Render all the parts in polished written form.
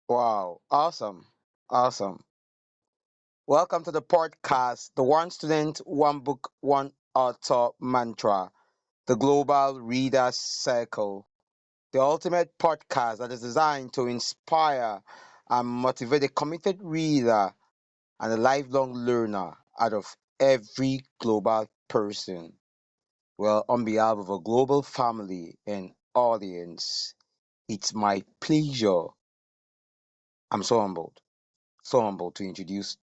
Wow, awesome, awesome. Welcome to the podcast, the one student, one book, one author mantra, the Global Readers Circle, the ultimate podcast that is designed to inspire and motivate a committed reader and a lifelong learner out of every global person. Well, on behalf of a global family and audience, it's my pleasure. I'm so humbled to introduce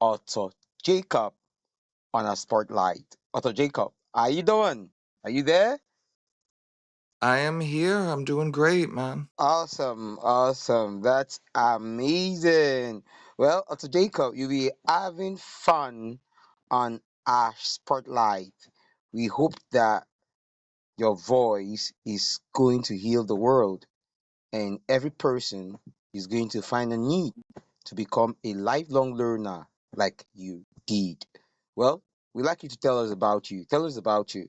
Author Jacob on our spotlight. Author Jacob, how you doing? Are you there? I am here. I'm doing great, man. Awesome, awesome. That's amazing. Well, Author Jacob, you'll be having fun on our spotlight. We hope that your voice is going to heal the world, and every person is going to find a need to become a lifelong learner like you did. Well, we'd like you to tell us about you. Tell us about you.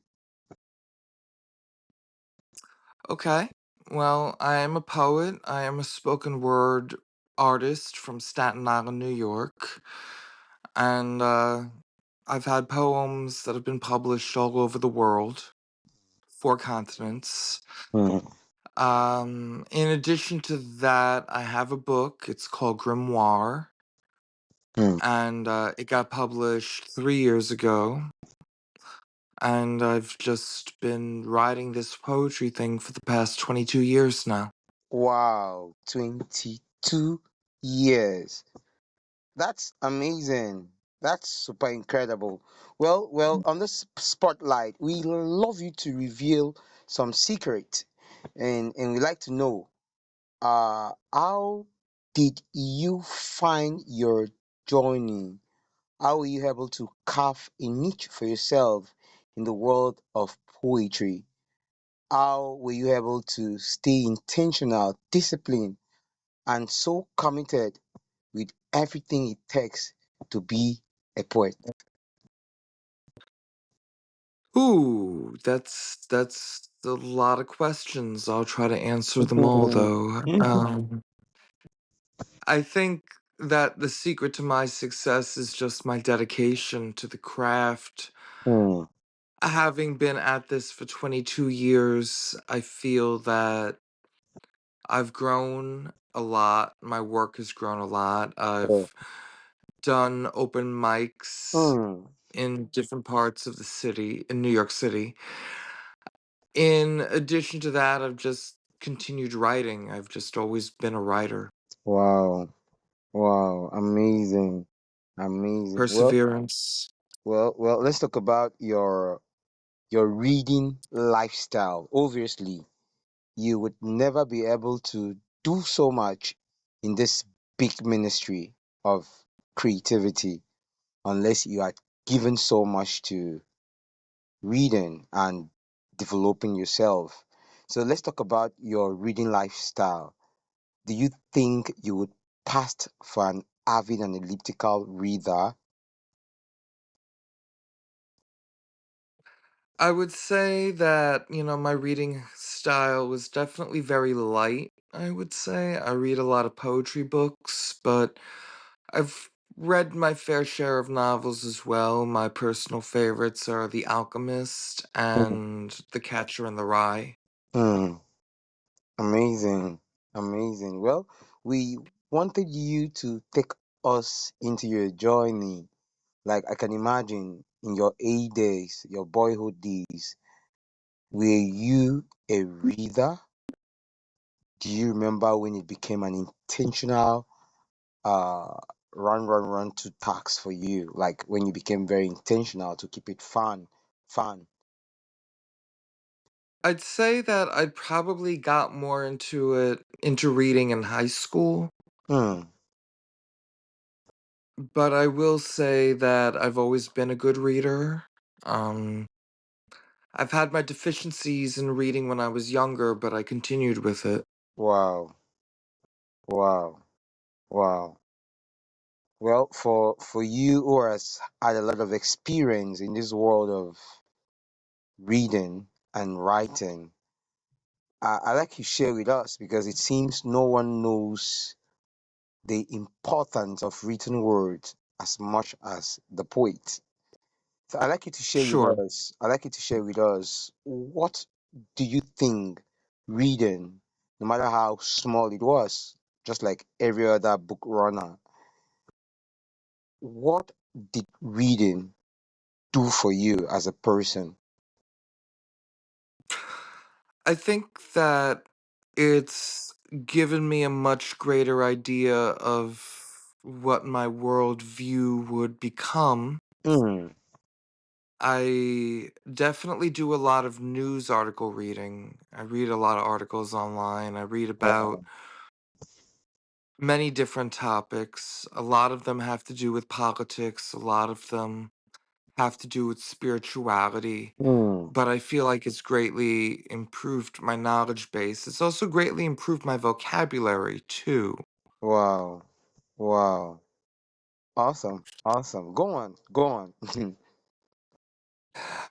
Okay. Well, I am a poet. I am a spoken word artist from Staten Island, New York. And I've had poems that have been published all over the world, four continents. Mm, In addition to that, I have a book. It's called Grimoire. mm. And it got published 3 years ago. And I've just been writing this poetry thing for the past 22 years now. Wow, 22 years. That's amazing. That's super incredible. Well, on this spotlight, we love you to reveal some secret, and we like to know, how did you find your journey? How were you able to carve a niche for yourself in the world of poetry? How were you able to stay intentional, disciplined, and so committed with everything it takes to be a poet? Ooh, that's a lot of questions. I'll try to answer them all though. I think that the secret to my success is just my dedication to the craft. Hmm. Having been at this for 22 years, I feel that I've grown a lot. My work has grown a lot. Oh. I've done open mics Hmm. in different parts of the city, in New York City. In addition to that, I've just continued writing. I've just always been a writer. Wow. Wow. Amazing. Amazing. Perseverance. Well, let's talk about your reading lifestyle. Obviously, you would never be able to do so much in this big ministry of creativity unless you are given so much to reading and developing yourself. So let's talk about your reading lifestyle. Do you think you would pass for an avid and elliptical reader? I would say that, my reading style was definitely very light, I would say. I read a lot of poetry books, but I've read my fair share of novels as well. My personal favorites are The Alchemist and The Catcher in the Rye. Hmm. Amazing. Amazing. Well, we wanted you to take us into your journey. Like I can imagine in your A days, your boyhood days, were you a reader? Do you remember when it became an intentional uh run to tax for you? Like when you became very intentional to keep it fun. I'd say that I probably got more into reading in high school, Hmm. but I will say that I've always been a good reader. Um, I've had my deficiencies in reading when I was younger, but I continued with it. Wow. Wow. Wow. Well, for you who has had a lot of experience in this world of reading and writing, I like you share with us because it seems no one knows the importance of written words as much as the poet. So I'd like you to share with Sure. us. I'd like you to share with us what do you think reading, no matter how small it was, just like every other book runner, what did reading do for you as a person? I think that it's given me a much greater idea of what my worldview would become. Mm, I definitely do a lot of news article reading. I read a lot of articles online. I read about wow. many different topics. A lot of them have to do with politics, a lot of them have to do with spirituality. Mm, But I feel like it's greatly improved my knowledge base. It's also greatly improved my vocabulary too. wow. Wow. Awesome. Awesome. Go on. Go on.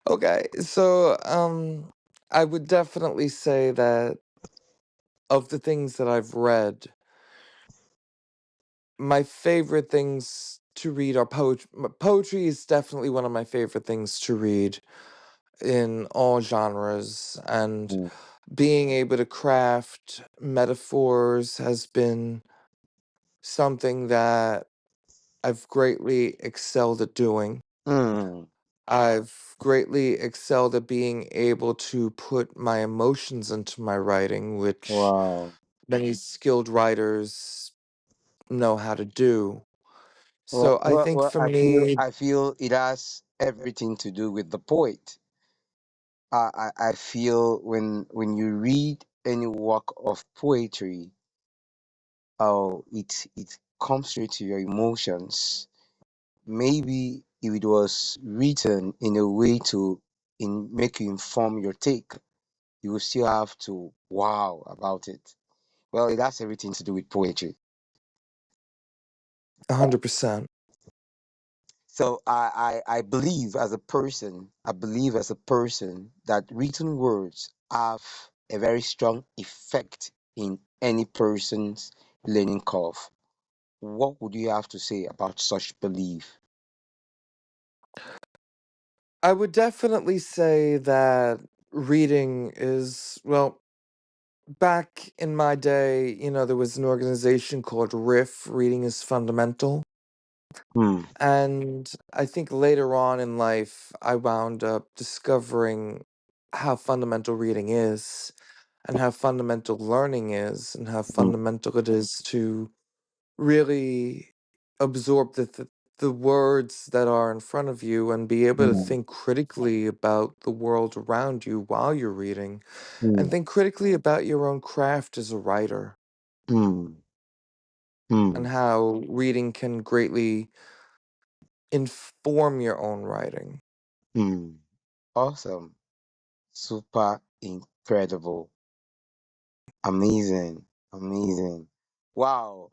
Okay, so I would definitely say that of the things that I've read, my favorite things to read are poetry. Poetry is definitely one of my favorite things to read in all genres, and Mm, being able to craft metaphors has been something that I've greatly excelled at doing. mm, I've greatly excelled at being able to put my emotions into my writing, which wow. many skilled writers know how to do. Well, So I well, think well, for me, I feel it has everything to do with the poet. I feel when you read any work of poetry, oh, it comes straight to your emotions. Maybe if it was written in a way to make you inform your take, you will still have to wow about it. Well, it has everything to do with poetry. 100%. So I believe as a person, I believe as a person that written words have a very strong effect in any person's learning curve. What would you have to say about such belief? I would definitely say that reading is, well, back in my day, there was an organization called RIF, Reading is Fundamental. Hmm. And I think later on in life, I wound up discovering how fundamental reading is, and how fundamental learning is, and how Hmm. fundamental it is to really absorb the words that are in front of you and be able to Hmm. think critically about the world around you while you're reading, and Hmm. think critically about your own craft as a writer, Hmm. and Hmm. how reading can greatly inform your own writing. Hmm. Awesome. Super incredible. Amazing. Amazing. Wow.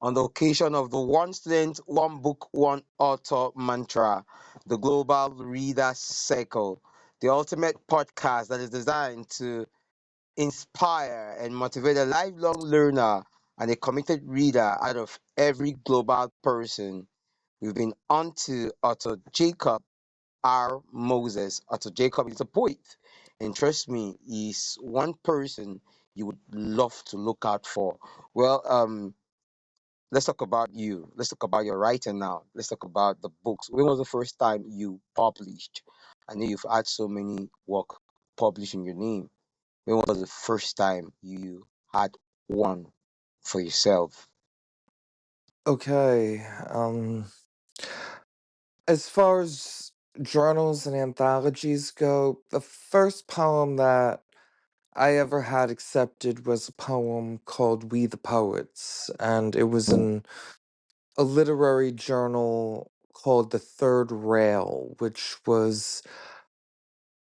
On the occasion of the One Student, One Book, One Author mantra, the Global Reader Circle, the ultimate podcast that is designed to inspire and motivate a lifelong learner and a committed reader out of every global person. We've been on to Author Jacob R. Moses. Author Jacob is a poet, and trust me, he's one person you would love to look out for. Well, let's talk about you. Let's talk about your writing now. Let's talk about the books. When was the first time you published? I know you've had so many work published in your name. When was the first time you had one for yourself? Okay, as far as journals and anthologies go, the first poem that I ever had accepted was a poem called We the Poets, and it was Mm, in a literary journal called The Third Rail, which was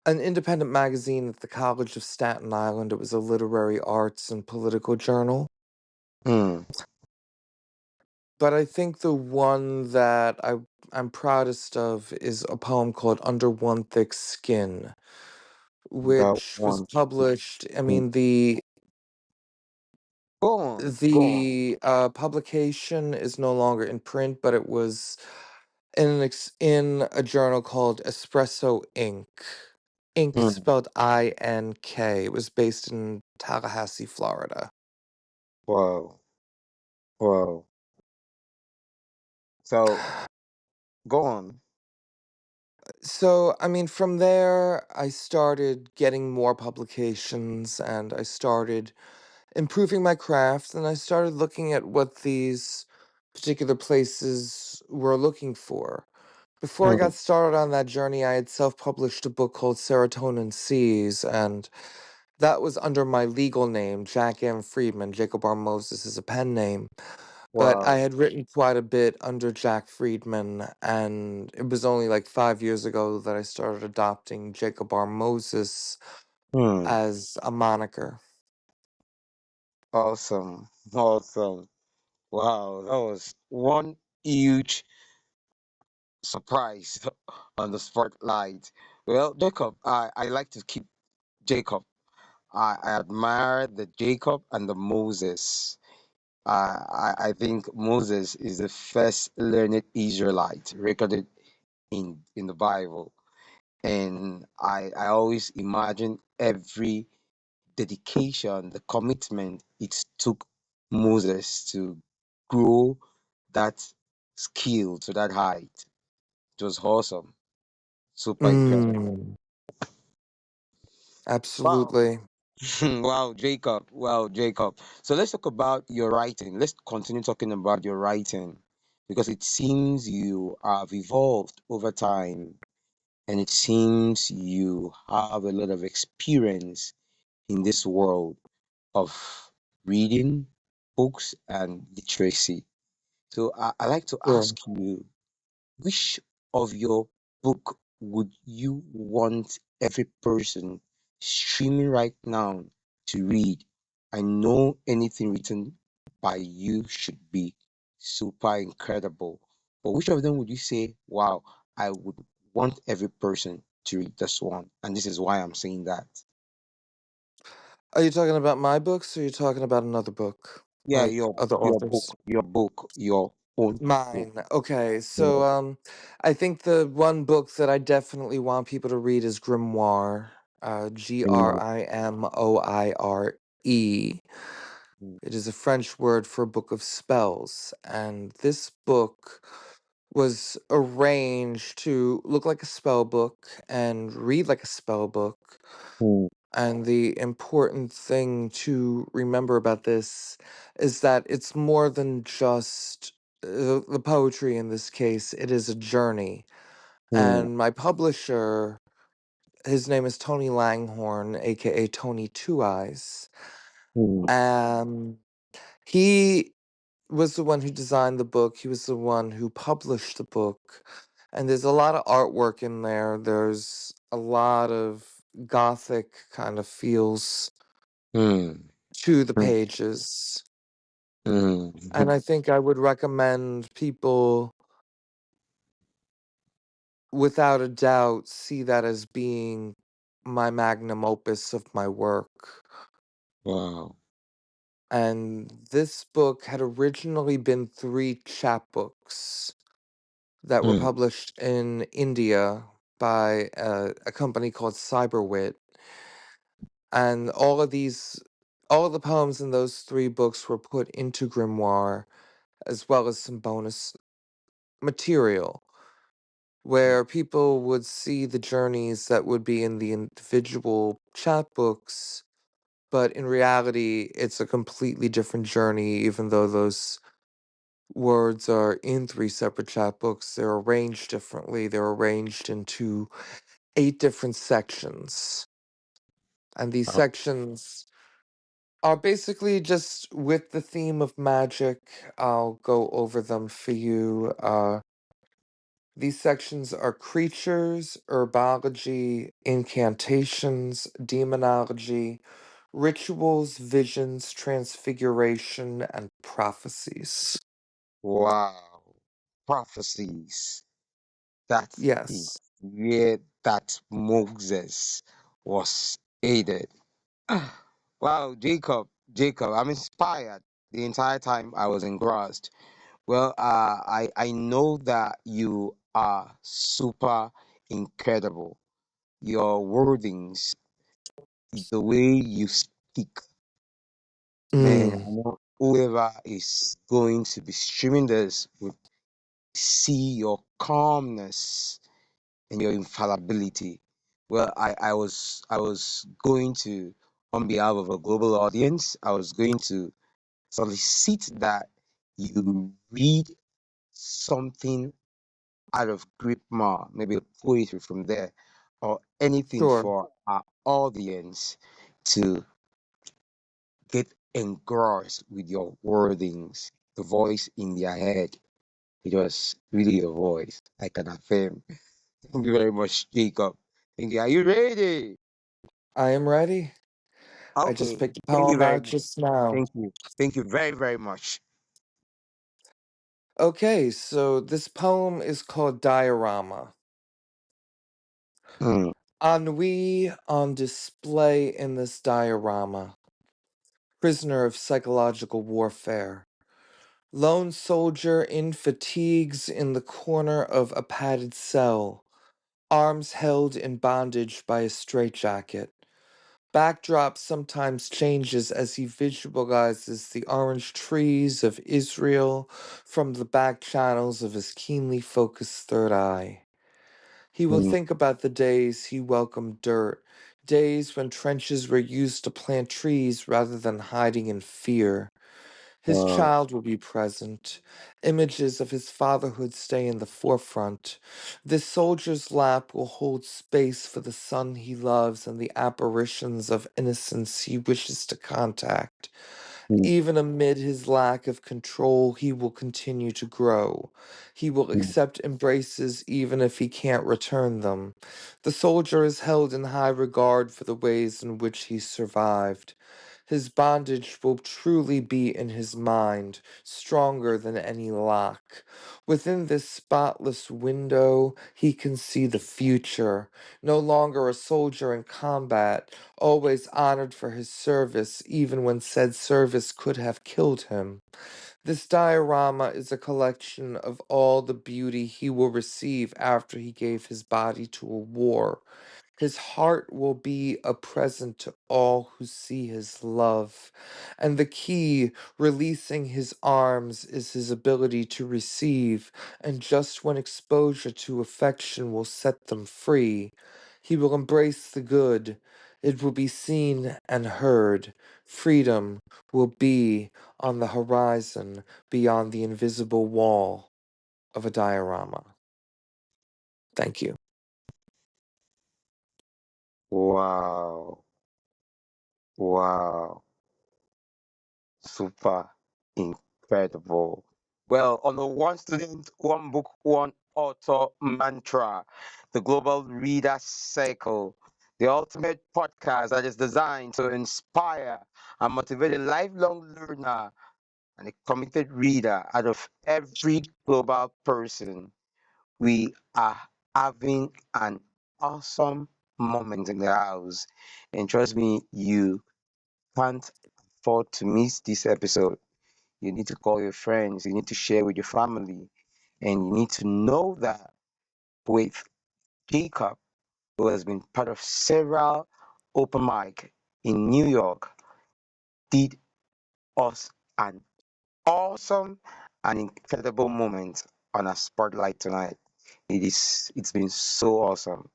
an independent magazine at the College of Staten Island. It was a literary arts and political journal. mm, But I think the one that I'm proudest of is a poem called Under One Thick Skin, that which was one. published. I Mm, mean, Go on, go on. The publication is no longer in print, but it was in a journal called Espresso Inc. Inc. Hmm. spelled INK. It was based in Tallahassee, Florida. Wow, wow. So go on. So, I mean, from there, I started getting more publications and I started improving my craft and I started looking at what these particular places were looking for. Before I Hmm. got started on that journey, I had self published a book called Serotonin Seas, and that was under my legal name, Jack M. Friedman. Jacob R. Moses is a pen name. But I Wow. had written quite a bit under Jack Friedman, and it was only like 5 years ago that I started adopting Jacob R. Moses Hmm. as a moniker. Awesome. Awesome. Wow. That was one huge surprise on the spotlight. Well, Jacob, I like to keep Jacob. I admire the Jacob and the Moses. I think Moses is the first learned Israelite recorded in the Bible. And I always imagine every dedication, the commitment it took Moses to grow that skill to that height. It was awesome. Super incredible. Mm, Wow. absolutely. Wow, Jacob. Wow, Jacob. So let's talk about your writing. Let's continue talking about your writing because it seems you have evolved over time and it seems you have a lot of experience in this world of reading books and literacy. So I like to Sure. ask you, which of your book would you want every person streaming right now to read? I know anything written by you should be super incredible, but which of them would you say, wow, I would want every person to read this one? And this is why I'm saying that. Are you talking about my books or are you talking about another book? Yeah, Like other authors? your book, your own book. Mine. Okay. So Yeah. I think the one book that I definitely want people to read is Grimoire. Mm, Grimoire. mm, It is a French word for book of spells, and this book was arranged to look like a spell book and read like a spell book. mm, And the important thing to remember about this is that it's more than just the poetry in this case, it is a journey. mm, And my publisher, his name is Tony Langhorn, aka Tony Two Eyes. mm, He was the one who designed the book, he was the one who published the book. And there's a lot of artwork in there. There's a lot of gothic kind of feels mm, to the mm, pages. And mm. I think I would recommend people, without a doubt, see that as being my magnum opus of my work. Wow. And this book had originally been three chapbooks that were Mm, published in India by a company called Cyberwit. And all of the poems in those three books were put into Grimoire, as well as some bonus material where people would see the journeys that would be in the individual chapbooks, but in reality, it's a completely different journey, even though those words are in three separate chapbooks. They're arranged differently, they're arranged into eight different sections. And these wow. sections are basically just with the theme of magic. I'll go over them for you. These sections are creatures, herbology, incantations, demonology, rituals, visions, transfiguration, and prophecies. Wow. Prophecies. That is Yes. where that Moses was aided. Wow, Jacob. Jacob, I'm inspired. The entire time I was engrossed. Well, I know that you are super incredible. Your wordings, the way you speak, man, I Mm, know whoever is going to be streaming this would see your calmness and your infallibility. Well, I was going to, on behalf of a global audience, I was going to solicit that you read something out of Grimoire, maybe a poetry from there, or anything sure. for our audience to get engrossed with your wordings, the voice in their head. It was really your voice, I can affirm. Thank you very much, Jacob. Thank you. Are you ready? I am ready. I just Okay. picked a Thank you poem very out much. just now. Thank you. Thank you very, very much. Okay, so this poem is called Diorama. Hmm. Ennui on display in this diorama. Prisoner of psychological warfare. Lone soldier in fatigues in the corner of a padded cell. Arms held in bondage by a straitjacket. Backdrop sometimes changes as he visualizes the orange trees of Israel from the back channels of his keenly focused third eye. He will Hmm. think about the days he welcomed dirt, days when trenches were used to plant trees rather than hiding in fear. His Uh, child will be present. Images of his fatherhood stay in the forefront. This soldier's lap will hold space for the son he loves and the apparitions of innocence he wishes to contact. hmm, Even amid his lack of control, he will continue to grow. He will hmm, accept embraces even if he can't return them. The soldier is held in high regard for the ways in which he survived. His bondage will truly be in his mind, stronger than any lock. Within this spotless window, he can see the future. No longer a soldier in combat, always honored for his service, even when said service could have killed him. This diorama is a collection of all the beauty he will receive after he gave his body to a war. His heart will be a present to all who see his love. And the key, releasing his arms, is his ability to receive, and just when exposure to affection will set them free, he will embrace the good. It will be seen and heard. Freedom will be on the horizon beyond the invisible wall of a diorama. Thank you. wow. Wow. Super incredible. Well, on the one student, one book, one author mantra, the Global Reader Cycle, the ultimate podcast that is designed to inspire and motivate a lifelong learner and a committed reader out of every global person. We are having an awesome moment in the house. And trust me, you can't afford to miss this episode. You need to call your friends, you need to share with your family, and you need to know that with Jacob, who has been part of several open mic in New York, did us an awesome and incredible moment on a spotlight tonight. It's been so awesome.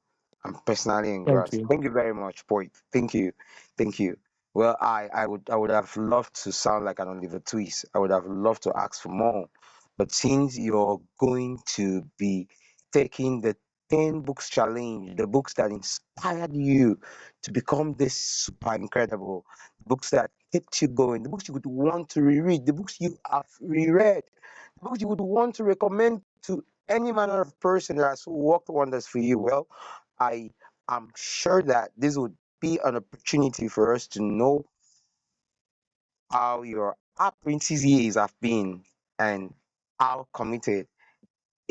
I'm personally Thank engrossed. you. Thank you very much, Poit. Thank you. Thank you. Well, I would have loved to sound like an Oliver Twist. I would have loved to ask for more. But since you're going to be taking the 10 books challenge, the books that inspired you to become this super incredible, books that kept you going, the books you would want to reread, the books you have reread, the books you would want to recommend to any manner of person that has worked wonders for you. Well, I am sure that this would be an opportunity for us to know how your apprentice years have been and how committed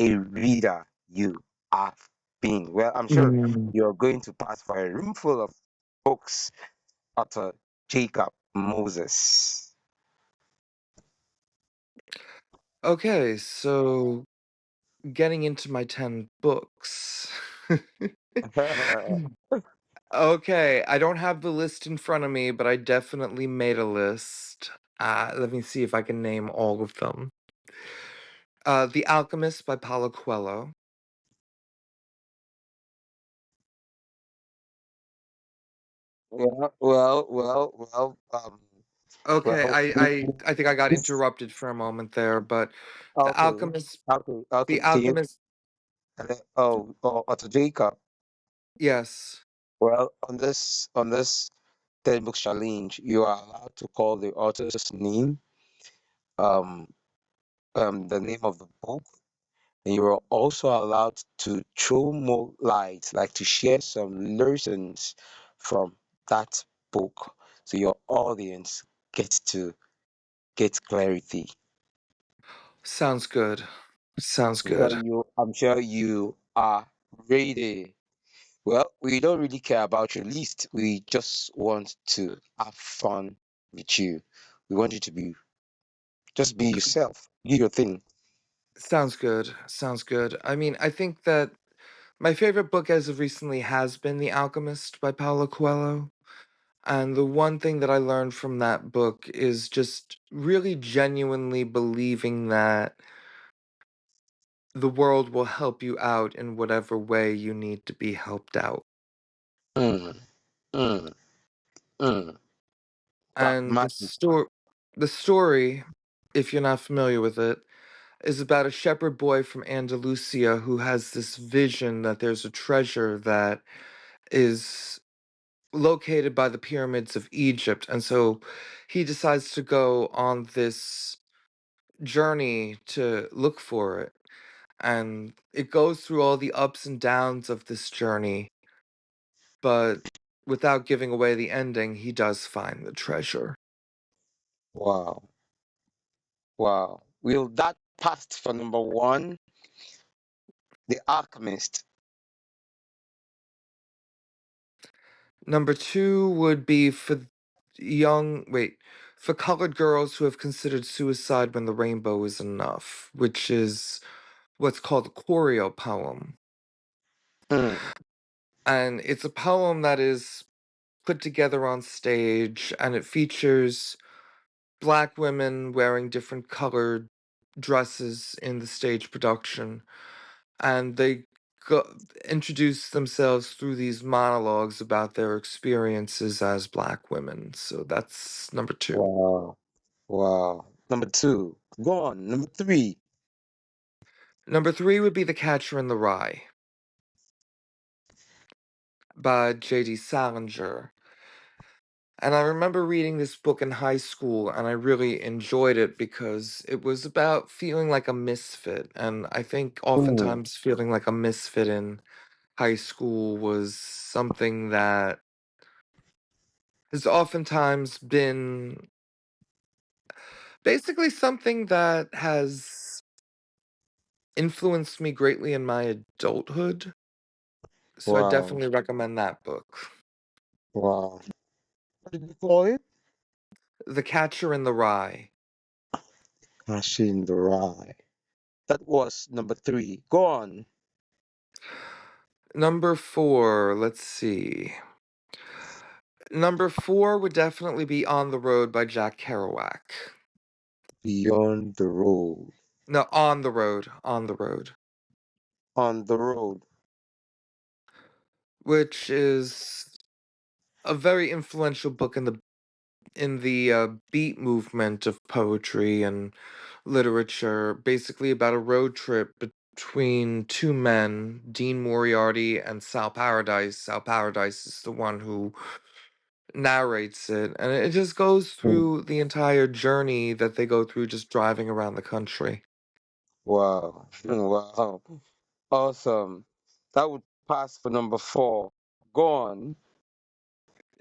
a reader you have been. Well, I'm sure Mm. you're going to pass for a room full of books, Author Jacob. Moses. Okay, so getting into my 10 books. Okay, I don't have the list in front of me, but I definitely made a list. Let me see if I can name all of them. The Alchemist by Paulo Coelho. Okay, well, I think I got this, interrupted for a moment there, but The okay, Alchemist okay. The Can you, Alchemist to Jacob? yes. Well, on this 10 book challenge, you are allowed to call the author's name, um, the name of the book, and you are also allowed to throw more light, like to share some lessons from that book, so your audience gets to get clarity. Sounds good. Sounds good. I'm sure you are ready. Well, we don't really care about your list. We just want to have fun with you. We want you to just be yourself. Do your thing. Sounds good. Sounds good. I mean, I think that my favorite book as of recently has been The Alchemist by Paulo Coelho. And the one thing that I learned from that book is just really genuinely believing that the world will help you out in whatever way you need to be helped out. Mm, mm, mm. And Magic. the story, if you're not familiar with it, is about a shepherd boy from Andalusia who has this vision that there's a treasure that is located by the pyramids of Egypt. And so he decides to go on this journey to look for it. And it goes through all the ups and downs of this journey, but without giving away the ending, he does find the treasure. Wow. Wow. Will that pass for number one? The Alchemist. Number two would be for colored girls who have considered suicide when the rainbow is enough, which is what's called a choreo poem. Mm, And it's a poem that is put together on stage, and it features black women wearing different colored dresses in the stage production. And they introduce themselves through these monologues about their experiences as black women. So that's number two. wow. Wow. Number two. Go on. Number three. Number three would be The Catcher in the Rye by J.D. Salinger. And I remember reading this book in high school, and I really enjoyed it because it was about feeling like a misfit. And I think Mm, oftentimes feeling like a misfit in high school was something that has oftentimes been basically something that has influenced me greatly in my adulthood. So I wow. definitely recommend that book. Wow. What did you call it? The Catcher in the Rye. Machine the Rye. That was number three. Go on. Number four, let's see. Number four would definitely be On the Road by Jack Kerouac. Beyond the Road. No, On the Road, On the Road, On the Road. which is a very influential book in the beat movement of poetry and literature, basically about a road trip between two men, Dean Moriarty and Sal Paradise. Sal Paradise is the one who narrates it, and it just goes Mm, through the entire journey that they go through just driving around the country. wow. Wow. Awesome. That would pass for number four. Go on.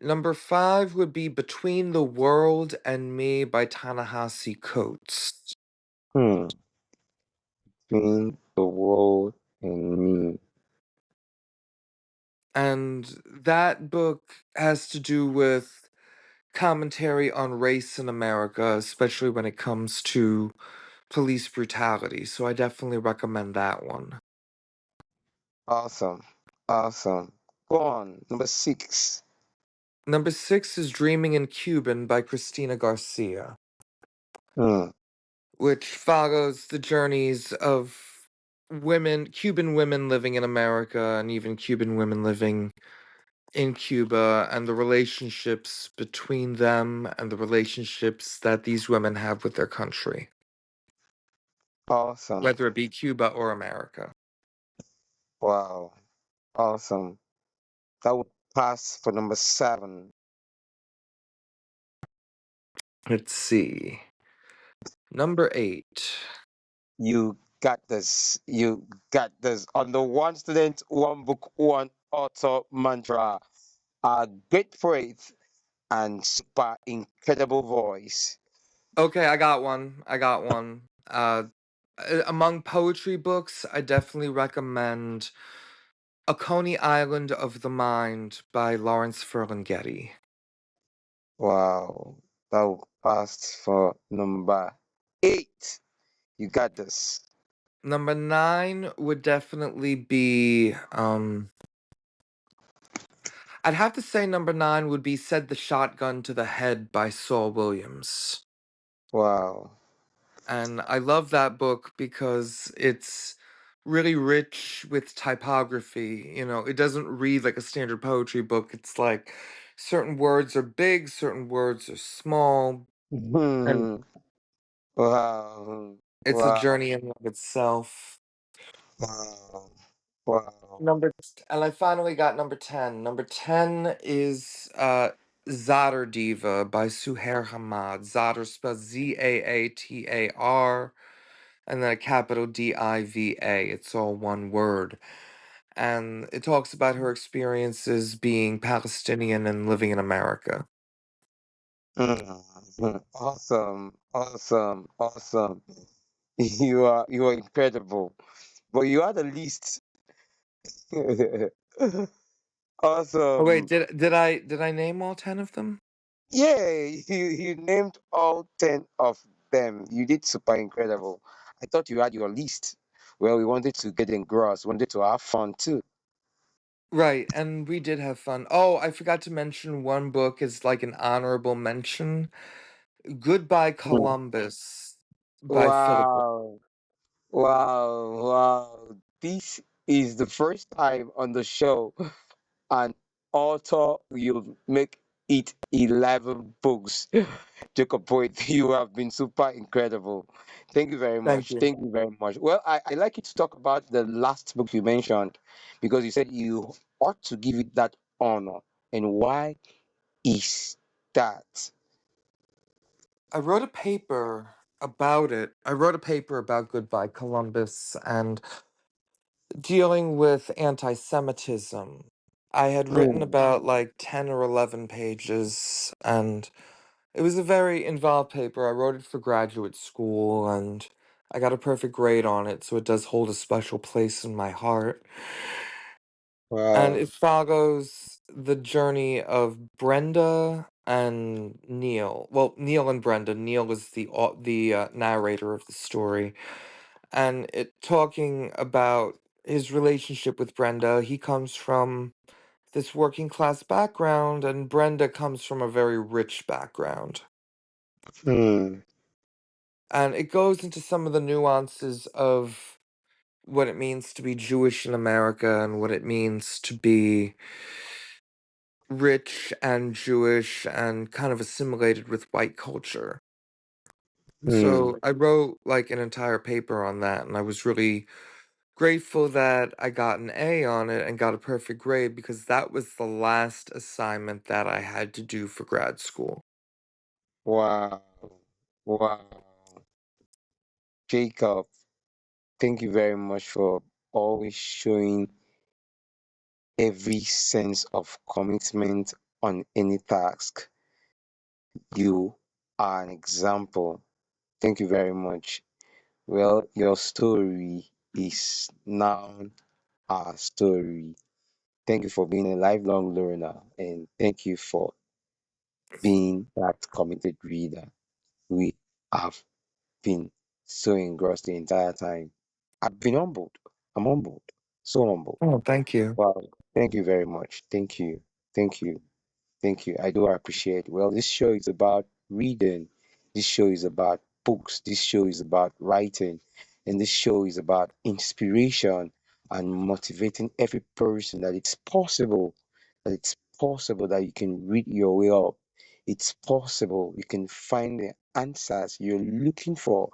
Number five would be Between the World and Me by Ta-Nehisi Coates. Hmm. Between the world and me. And that book has to do with commentary on race in America, especially when it comes to police brutality. So I definitely recommend that one. Awesome. Awesome. Go on. Number six. Number six is Dreaming in Cuban by Christina Garcia, Hmm. which follows the journeys of Cuban women living in America, and even Cuban women living in Cuba, and the relationships between them and the relationships that these women have with their country, Awesome. whether it be Cuba or America. Wow. Awesome. That would pass for number seven. Let's see. Number eight. You got this. You got this. On the one student, one book, one author mantra. A great faith and super incredible voice. Okay, I got one. I got one. Among poetry books, I definitely recommend A Coney Island of the Mind by Lawrence Ferlinghetti. Wow. That would pass for number eight. You got this. Number nine would definitely be I'd have to say number nine would be Said the Shotgun to the Head by Saul Williams. Wow. And I love that book because it's really rich with typography. You know, it doesn't read like a standard poetry book. It's like certain words are big, certain words are small, and Hmm. Wow. it's a Wow. journey in and of itself. Wow. Wow. And I finally got number 10. Number 10 is Zadar Diva by Suhair Hamad. Zadar spelled Zaatar and then a capital Diva. It's all one word. And it talks about her experiences being Palestinian and living in America. Awesome. Awesome. Awesome. You are incredible. But you are the least. Oh wait, Awesome. did I name all 10 of them? Yeah, you named all 10 of them. You did super incredible. I thought you had your list. Well, we wanted to get engrossed, wanted to have fun too. Right, and we did have fun. Oh, I forgot to mention one book is like an honorable mention. Goodbye Mm. Columbus by Philip. Wow. Wow. Wow. This is the first time on the show an author will make it 11 books. Jacob Poet, you have been super incredible. Thank you very Thank much. you. Thank you very much. Well, I like you to talk about the last book you mentioned because you said you ought to give it that honor. And why is that? I wrote a paper about it. I wrote a paper about Goodbye Columbus and dealing with anti Semitism. I had written Mm, about like 10 or 11 pages, and it was a very involved paper. I wrote it for graduate school, and I got a perfect grade on it, so it does hold a special place in my heart. And wow. it follows the journey of Brenda and Neil. Well, Neil and Brenda. Neil is the narrator of the story, and it talking about his relationship with Brenda. He comes from this working class background, and Brenda comes from a very rich background. Mm, And it goes into some of the nuances of what it means to be Jewish in America and what it means to be rich and Jewish and kind of assimilated with white culture. mm. So I wrote like an entire paper on that, and I was really grateful that I got an A on it and got a perfect grade because that was the last assignment that I had to do for grad school. Wow. Wow. Jacob, thank you very much for always showing every sense of commitment on any task. You are an example. Thank you very much. Well, your story is now our story. Thank you for being a lifelong learner and thank you for being that committed reader we have been so engrossed the entire time. I've been humbled. I'm humbled. So humbled. Oh, thank you. Wow. Thank you very much. Thank you. Thank you. Thank you. I do appreciate. Well, this show is about reading. This show is about books. This show is about writing. And this show is about inspiration and motivating every person that it's possible that you can read your way up. It's possible you can find the answers you're looking for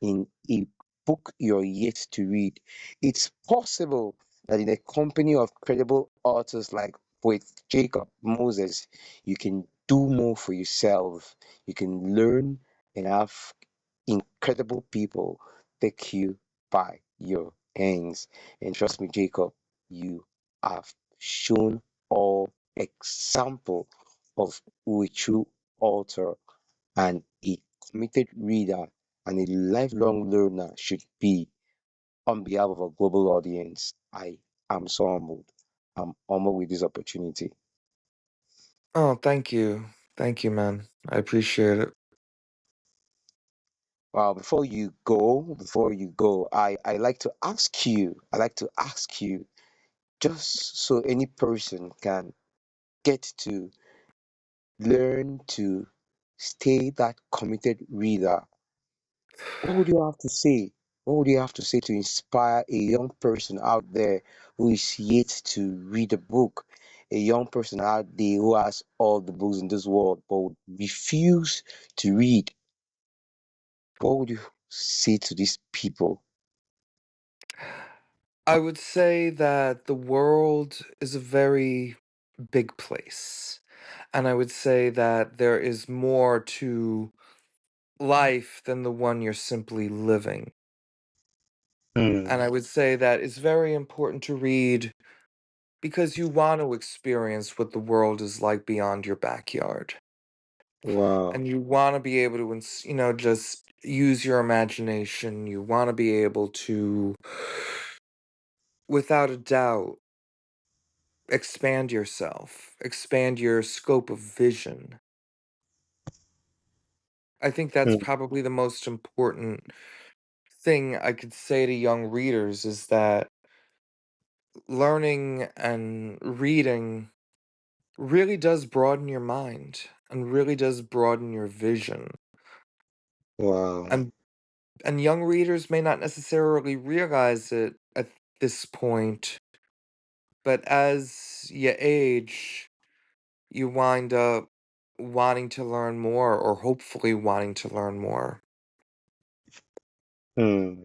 in a book you're yet to read. It's possible that in a company of credible authors like poet Jacob Moses, you can do more for yourself. You can learn and have incredible people take you by your hands. And trust me, Jacob, you have shown all example of who a true author and a committed reader and a lifelong learner should be. On behalf of a global audience, I am so humbled. I'm humbled with this opportunity. Oh, thank you. Thank you, man. I appreciate it. Well, before you go, I like to ask you, just so any person can get to learn to stay that committed reader, what would you have to say? What would you have to say to inspire a young person out there who is yet to read a book? A young person out there who has all the books in this world but would refuse to read. What would you say to these people? I would say that the world is a very big place. And I would say that there is more to life than the one you're simply living. And Hmm. I would say that it's very important to read because you want to experience what the world is like beyond your backyard. Wow. And you want to be able to, just use your imagination. You want to be able to, without a doubt, expand yourself, expand your scope of vision. I think that's Hmm. probably the most important thing I could say to young readers is that learning and reading really does broaden your mind and really does broaden your vision. Wow. And young readers may not necessarily realize it at this point, but as you age, you wind up wanting to learn more or hopefully wanting to learn more. Hmm.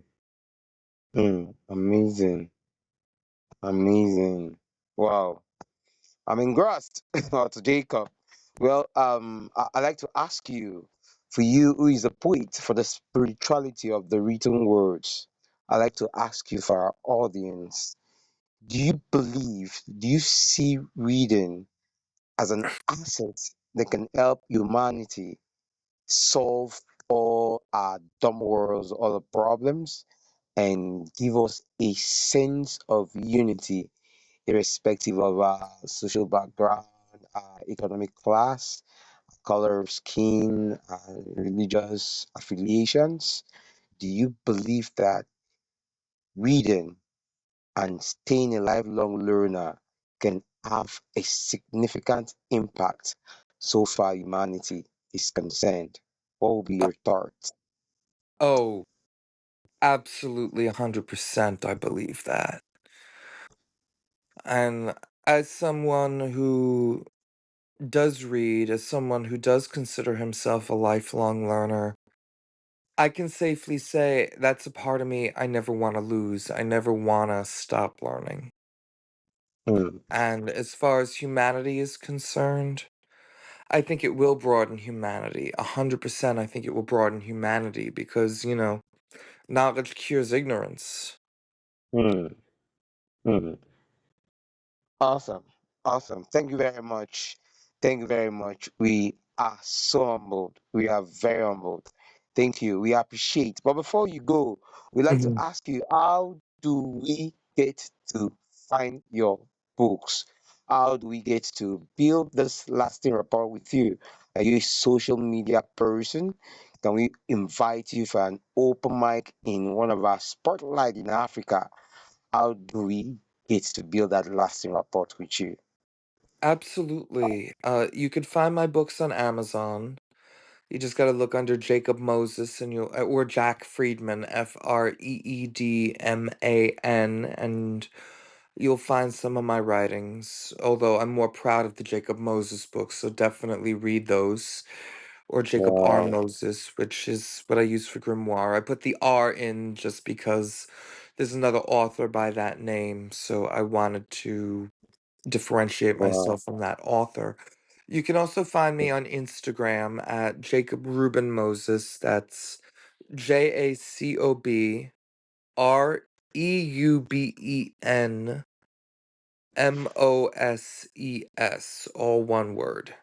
Hmm. Amazing. Amazing. Wow. I'm engrossed. To Jacob. Well, I like to ask you, for you who is a poet for the spirituality of the written words, I like to ask you for our audience, do you see reading as an asset that can help humanity solve all our dumb worlds, all the problems, and give us a sense of unity irrespective of our social background, our economic class, color of skin, religious affiliations? Do you believe that reading and staying a lifelong learner can have a significant impact so far humanity is concerned? What will be Uh, your thoughts? oh, absolutely 100% I believe that. And as someone who does read, as someone who does consider himself a lifelong learner, I can safely say that's a part of me I never want to lose. I never want to stop learning. Hmm, And as far as humanity is concerned, I think it will broaden humanity. 100% I think it will broaden humanity because, knowledge cures ignorance. hmm, hmm. Awesome. Awesome. Thank you very much. Thank you very much. We are so humbled. We are very humbled. Thank you. We appreciate. But before you go, we'd like to Mhm. ask you, how do we get to find your books? How do we get to build this lasting rapport with you? Are you a social media person? Can we invite you for an open mic in one of our spotlight in Africa? How do we get to build that lasting rapport with you? Absolutely. You could find my books on Amazon. You just gotta look under Jacob Moses and you'll or Jack Friedman, Freedman, and you'll find some of my writings. Although I'm more proud of the Jacob Moses books, so definitely read those. Or Jacob R. Wow. Moses, which is what I use for Grimoire. I put the R in just because there's another author by that name, so I wanted to differentiate Wow. myself from that author. You can also find me on Instagram at Jacob Ruben Moses. That's JacobReubenMoses, all one word.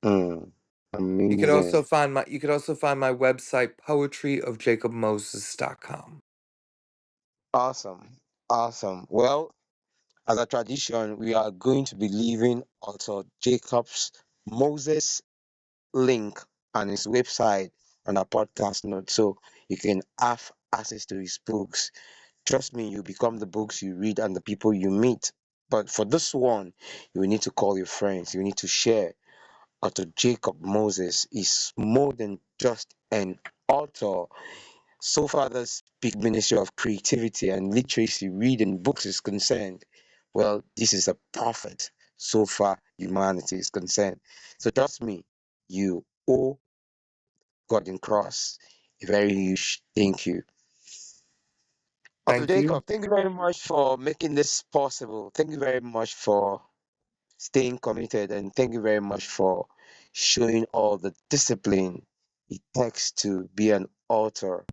Mm, amazing. You could also find my website poetryofjacobmoses.com. Awesome. Awesome. Well, as a tradition, we are going to be leaving also Jacob's Moses link on his website on our podcast note so you can have access to his books. Trust me, you become the books you read and the people you meet. But for this one, you will need to call your friends, you need to share. Author Jacob Moses is more than just an author. So far, this big ministry of creativity and literacy, reading books is concerned, well, this is a prophet so far humanity is concerned. So trust me, you owe God in cross a very huge thank you. Author Thank you. Jacob, thank you very much for making this possible. Thank you very much for staying committed, and thank you very much for showing all the discipline it takes to be an author.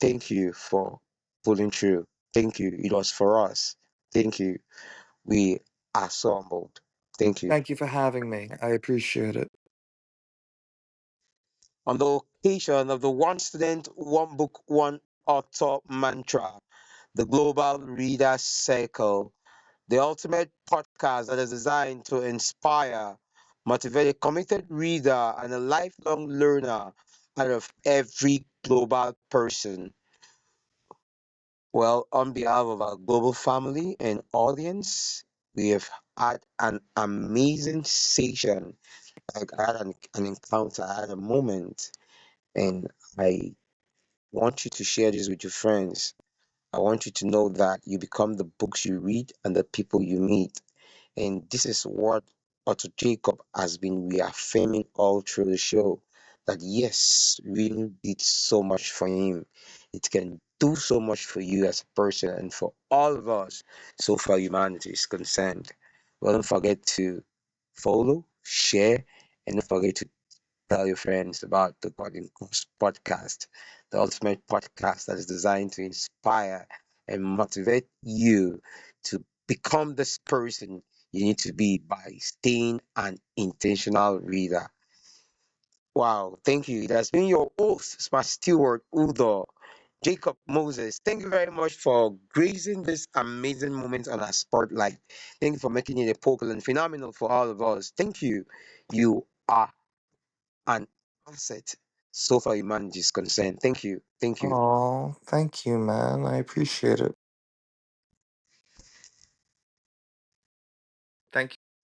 Thank you for pulling through. Thank you. It was for us. Thank you. We are so humbled. Thank you. Thank you for having me. I appreciate it. On the occasion of the One Student, One Book, One Author mantra, the Global Reader Circle, the ultimate podcast that is designed to inspire, motivate a committed reader and a lifelong learner out of every global person. Well, on behalf of our global family and audience, we have had an amazing session. Like I had an encounter, I had a moment, and I want you to share this with your friends. I want you to know that you become the books you read and the people you meet. And this is what Otto Jacob has been reaffirming all through the show that yes, reading did so much for him. It can do so much for you as a person and for all of us so far humanity is concerned. Well, don't forget to follow, share, and don't forget to tell your friends about the Garden Coast podcast, the ultimate podcast that is designed to inspire and motivate you to become this person you need to be by staying an intentional reader. Wow, thank you. It has been your host, Smart Steward Udo, Jacob Moses. Thank you very much for gracing this amazing moment on our spotlight. Thank you for making it a popular and phenomenal for all of us. Thank you. You are an asset so far humanity is concerned. Thank you. Thank you. Oh, thank you, man. I appreciate it. Thank